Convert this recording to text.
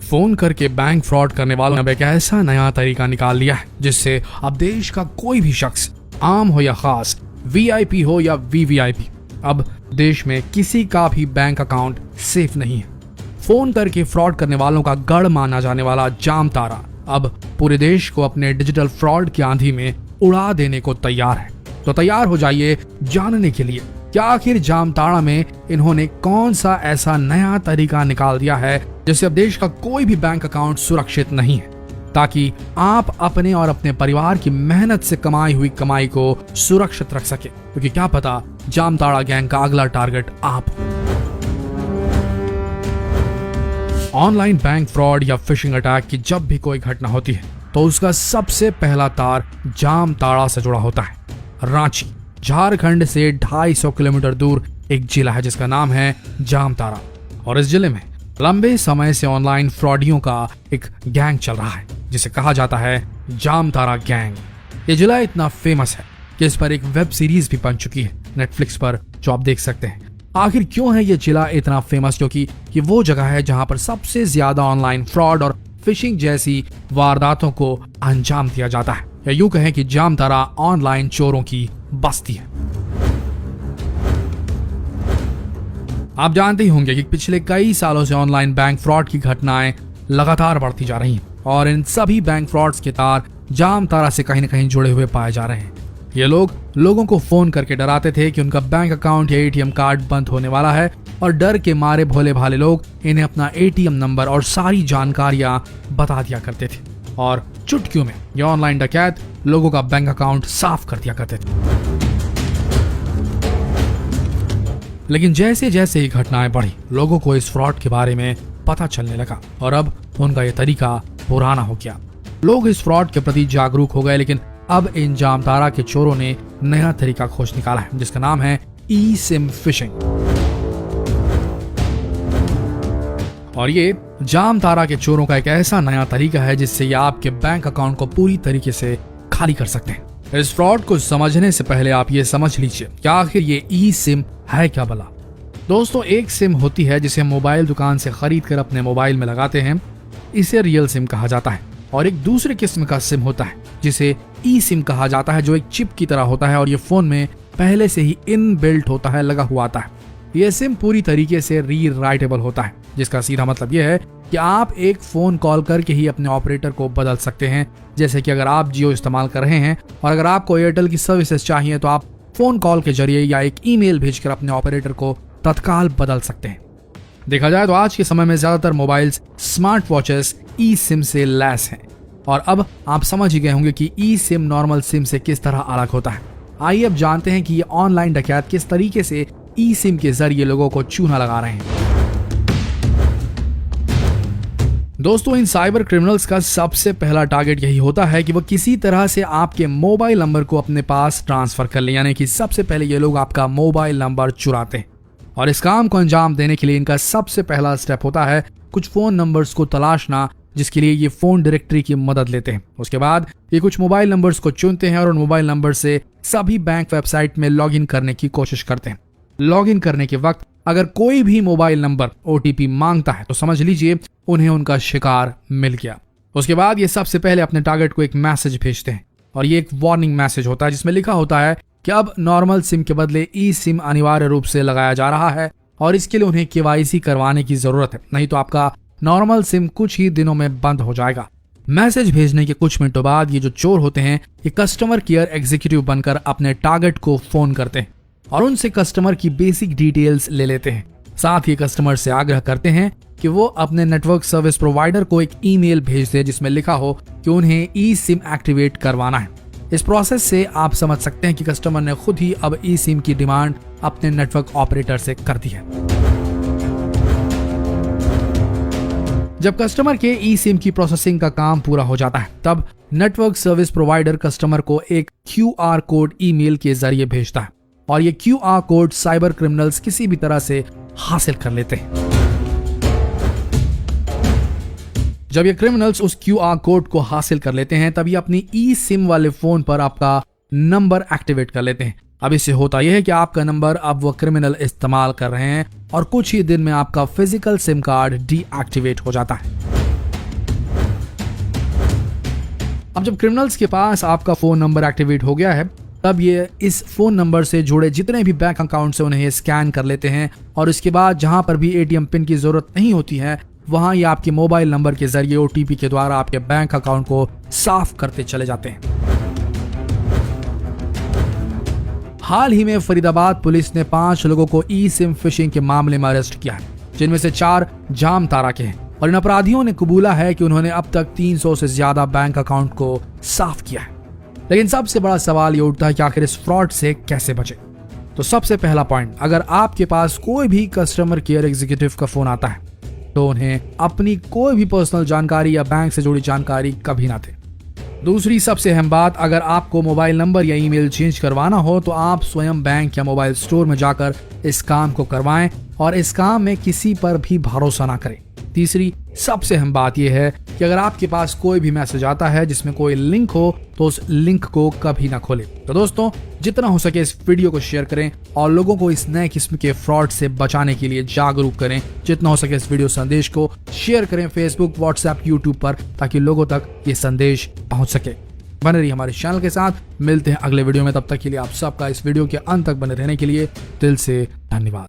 Phone करके bank fraud करने वालों ने अब एक ऐसा नया तरीका निकाल लिया है जिससे अब देश का कोई भी शख्स, आम हो या खास, वीआईपी हो या वीवीआईपी, अब देश में किसी का भी बैंक अकाउंट सेफ नहीं है। फोन करके फ्रॉड करने वालों का गढ़ माना जाने वाला जामताड़ा अब पूरे देश को अपने डिजिटल फ्रॉड की आंधी में उड़ा देने को तैयार है। तो तैयार हो जाइए जानने के लिए कि आखिर जामताड़ा में इन्होंने कौन सा ऐसा नया तरीका निकाल दिया है जिससे अब देश का कोई भी बैंक अकाउंट सुरक्षित नहीं है, ताकि आप अपने और अपने परिवार की मेहनत से कमाई हुई कमाई को सुरक्षित रख सके, क्योंकि क्या पता जामताड़ा गैंग का अगला टारगेट आप हो। ऑनलाइन बैंक फ्रॉड या फिशिंग अटैक की जब भी कोई घटना होती है तो उसका सबसे पहला तार जामताड़ा से जुड़ा होता है। रांची झारखंड से 250 किलोमीटर दूर एक जिला है जिसका नाम है जामताड़ा, और इस जिले में लंबे समय से ऑनलाइन फ्रॉडियों का एक गैंग चल रहा है जिसे कहा जाता है जामताड़ा गैंग। ये जिला इतना फेमस है कि इस पर एक वेब सीरीज भी बन चुकी है नेटफ्लिक्स पर, जो आप देख सकते हैं। आखिर क्यों है ये जिला इतना फेमस? क्योंकि ये वो जगह है जहां पर सबसे ज्यादा ऑनलाइन फ्रॉड और फिशिंग जैसी वारदातों को अंजाम दिया जाता है, या यूं कहें कि जामताड़ा ऑनलाइन चोरों की बस्ती है। आप जानते ही होंगे कि पिछले कई सालों से ऑनलाइन बैंक फ्रॉड की घटनाएं लगातार बढ़ती जा रही हैं, और इन सभी बैंक फ्रॉड्स के तार जामताड़ा से कहीं न कहीं जुड़े हुए पाए जा रहे हैं। ये लोग लोगों को फोन करके डराते थे कि उनका बैंक अकाउंट या एटीएम कार्ड बंद होने वाला है, और डर के मारे भोले भाले लोग इन्हें अपना एटीएम नंबर और सारी जानकारियां बता दिया करते थे, और चुटकियों में ये ऑनलाइन डकैत लोगों का बैंक अकाउंट साफ कर दिया करते थे। लेकिन जैसे जैसे ये घटनाएं बढ़ी, लोगों को इस फ्रॉड के बारे में पता चलने लगा, और अब उनका ये तरीका पुराना हो गया। लोग इस फ्रॉड के प्रति जागरूक हो गए, लेकिन अब इन जामताड़ा के चोरों ने नया तरीका खोज निकाला है जिसका नाम है ई सिम फिशिंग। और ये जामताड़ा के चोरों का एक ऐसा नया तरीका है जिससे ये आपके बैंक अकाउंट को पूरी तरीके से खाली कर सकते हैं। इस फ्रॉड को समझने से पहले आप ये समझ लीजिए कि आखिर ये ई सिम है क्या भला। दोस्तों, एक सिम होती है जिसे हम मोबाइल दुकान से खरीद कर अपने मोबाइल में लगाते हैं, इसे रियल सिम कहा जाता है। और एक दूसरे किस्म का सिम होता है जिसे ई सिम कहा जाता है, जो एक चिप की तरह होता है और ये फोन में पहले से ही इनबिल्ट होता है, लगा हुआ आता है। ये सिम पूरी तरीके से रीराइटेबल होता है, जिसका सीधा मतलब यह है कि आप एक फोन कॉल करके ही अपने ऑपरेटर को बदल सकते हैं। जैसे कि अगर आप जियो इस्तेमाल कर रहे हैं और अगर आपको एयरटेल की सर्विसेज चाहिए तो आप फोन कॉल के जरिए या एक ईमेल भेजकर अपने ऑपरेटर को तत्काल बदल सकते हैं। देखा जाए तो आज के समय में ज्यादातर मोबाइल्स, स्मार्ट वॉचेस ई सिम से लैस हैं, और अब आप समझ ही गए होंगे कि ई सिम नॉर्मल सिम से किस तरह अलग होता है। आइए अब जानते हैं कि ये ऑनलाइन डकैत किस तरीके से ई सिम के जरिए लोगों को चूना लगा रहे हैं। दोस्तों, इन साइबर क्रिमिनल्स का सबसे पहला टारगेट यही होता है कि वो किसी तरह से आपके मोबाइल नंबर को अपने पास ट्रांसफर कर ले, यानी कि सबसे पहले ये लोग आपका मोबाइल नंबर चुराते हैं। और इस काम को अंजाम देने के लिए इनका सबसे पहला स्टेप होता है कुछ फोन नंबर्स को तलाशना, जिसके लिए ये फोन डायरेक्टरी की मदद लेते हैं। उसके बाद ये कुछ मोबाइल नंबर्स को चुनते हैं और उन मोबाइल नंबर से सभी बैंक वेबसाइट में लॉगिन करने की कोशिश करते हैं। लॉगिन करने के वक्त अगर कोई भी मोबाइल नंबर ओटीपी मांगता है तो समझ लीजिए उन्हें उनका शिकार मिल गया। उसके बाद ये सबसे पहले अपने टारगेट को एक मैसेज भेजते हैं, और ये एक वार्निंग मैसेज होता है जिसमें लिखा होता है कि अब नॉर्मल सिम के बदले ई सिम अनिवार्य रूप से लगाया जा रहा है, और इसके लिए उन्हें केवाईसी करवाने की जरूरत है, नहीं तो आपका नॉर्मल सिम कुछ ही दिनों में बंद हो जाएगा। मैसेज भेजने के कुछ मिनटों बाद ये जो चोर होते हैं ये कस्टमर केयर एग्जीक्यूटिव बनकर अपने टारगेट को फोन करते हैं और उनसे कस्टमर की बेसिक डिटेल्स ले लेते हैं। साथ ही कस्टमर से आग्रह करते हैं कि वो अपने नेटवर्क सर्विस प्रोवाइडर को एक ईमेल भेज दे जिसमें लिखा हो कि उन्हें ई सिम एक्टिवेट करवाना है। इस प्रोसेस से आप समझ सकते हैं कि कस्टमर ने खुद ही अब ई सिम की डिमांड अपने नेटवर्क ऑपरेटर से कर दी है। जब कस्टमर के ई सिम की प्रोसेसिंग का काम पूरा हो जाता है तब नेटवर्क सर्विस प्रोवाइडर कस्टमर को एक QR कोड ईमेल के जरिए भेजता है, और ये QR कोड साइबर क्रिमिनल्स किसी भी तरह से हासिल कर लेते हैं। जब ये क्रिमिनल्स उस QR कोड को हासिल कर लेते हैं तब ये अपनी ई सिम वाले फोन पर आपका नंबर एक्टिवेट कर लेते हैं। अब इससे होता यह है कि आपका नंबर अब वो क्रिमिनल इस्तेमाल कर रहे हैं और कुछ ही दिन में आपका फिजिकल सिम कार्ड डीएक्टिवेट हो जाता है। अब जब क्रिमिनल्स के पास आपका फोन नंबर एक्टिवेट हो गया है, तब ये इस फोन नंबर से जुड़े जितने भी बैंक अकाउंट से उन्हें स्कैन कर लेते हैं और इसके बाद जहां पर भी एटीएम पिन की जरूरत नहीं होती है, वहां ये आपके मोबाइल नंबर के जरिए ओटीपी के द्वारा आपके बैंक अकाउंट को साफ करते चले जाते हैं। हाल ही में फरीदाबाद पुलिस ने 5 लोगों को ई सिम फिशिंग के मामले में अरेस्ट किया है, जिनमें से 4 जामताड़ा के हैं और इन अपराधियों ने कबूला है कि उन्होंने अब तक 300 से ज्यादा बैंक अकाउंट को साफ किया है। लेकिन सबसे बड़ा सवाल ये उठता है कि आखिर इस फ्रॉड से कैसे बचे। तो सबसे पहला पॉइंट, अगर आपके पास कोई भी कस्टमर केयर एग्जीक्यूटिव का फोन आता है तो उन्हें अपनी कोई भी पर्सनल जानकारी या बैंक से जुड़ी जानकारी कभी ना दें। दूसरी सबसे अहम बात, अगर आपको मोबाइल नंबर या ईमेल चेंज करवाना हो तो आप स्वयं बैंक या मोबाइल स्टोर में जाकर इस काम को करवाएं और इस काम में किसी पर भी भरोसा ना करें। तीसरी सबसे अहम बात यह है कि अगर आपके पास कोई भी मैसेज आता है जिसमें कोई लिंक हो तो उस लिंक को कभी ना खोलें। तो दोस्तों, जितना हो सके इस वीडियो को शेयर करें और लोगों को इस नए किस्म के फ्रॉड से बचाने के लिए जागरूक करें। जितना हो सके इस वीडियो संदेश को शेयर करें फेसबुक, व्हाट्सएप, यूट्यूब पर, ताकि लोगों तक ये संदेश पहुंच सके। बने रहिए हमारे चैनल के साथ, मिलते हैं अगले वीडियो में। तब तक के लिए आप सबका इस वीडियो के अंत तक बने रहने के लिए दिल से धन्यवाद।